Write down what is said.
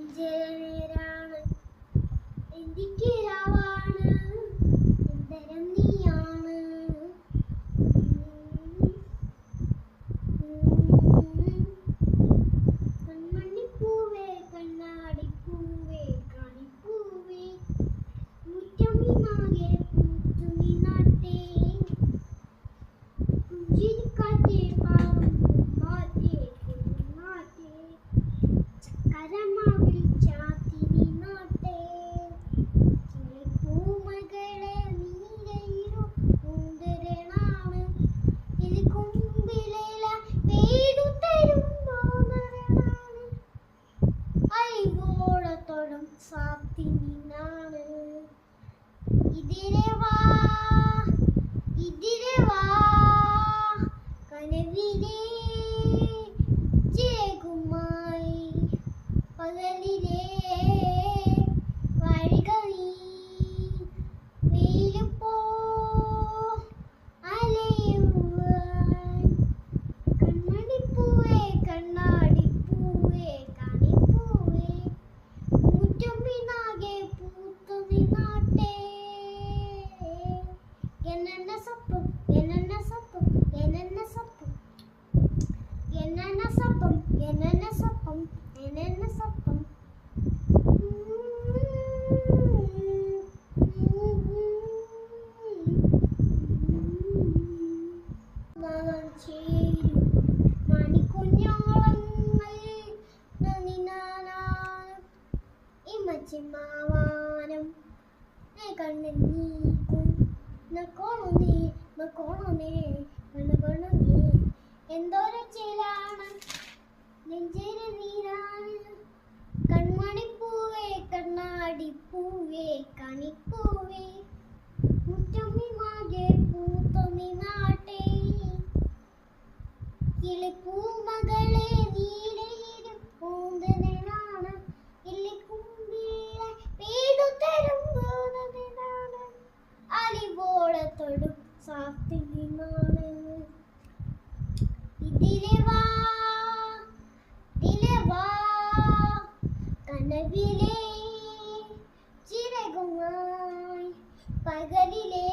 നെഞ്ചേരാണ് എന്തിക്കിരാവാണ് എന്തരം നീയാണ് കൺമണിപ്പൂവേ കണ്ണാടിപ്പൂവേ കാണിപ്പൂവേ മുറ്റമിനാകെ പൂത്തുനി നാട്ടേ പുഞ്ചിരിക്കാറ്റേ പാവം മാറ്റേ മാറ്റേ ചക്കരമാവിൽ ചാത്തിനി നാട്ടേ പൂമകളെ നീരയിലും പൂന്തരണാണ് ഇലിക്കൊമ്പിലേല പെയ്തു തരുമ്പോണാണ് അരിവോളത്തോടും സാത്തിനാണ് ഇതിലെ വാ കനവിലെ ചേകുമായി പകലിലെ വഴികളി വെയിലുപ്പോ അലയുവാൻ കൺമണിപ്പൂവേ കണ്ണാടിപ്പൂവേ കാണിപ്പൂവേ മുറ്റമിനാകെ പൂത്തു നിന്നാട്ടെ എന്നന്ന സപ്പും എന്നന്ന സപ്പും എന്നന്ന സപ്പും എന്നന്ന സപ്പും എന്നന്ന സപ്പും എന്നന്ന സപ്പും മണിക്കുഞ്ഞോളങ്ങൾ ഇമ്മച്ചിമാവാനം കണ്ണിൽ നീക്കും നക്കോണേ എന്തോരം ചേലാണ് നെഞ്ചേരി നീരാണ് കൺമണിപ്പൂവേ കണ്ണാടിപ്പൂവേ കണിപ്പൂവേ മുറ്റമ്മിമാകെ പൂത്തൊന്നി നാട്ടേ കിളിപ്പൂമകളെ നീരയിലും പൂന്തനാണ് ഇല്ലിക്കുമ്പിളെ പെയ്തു തരുമ്പോഴാണ് അലിവോളത്തോടും സാത്തിനാണ് ഇതിലെ വാ കനവിലെ ചിറകുമായി പകലിലെ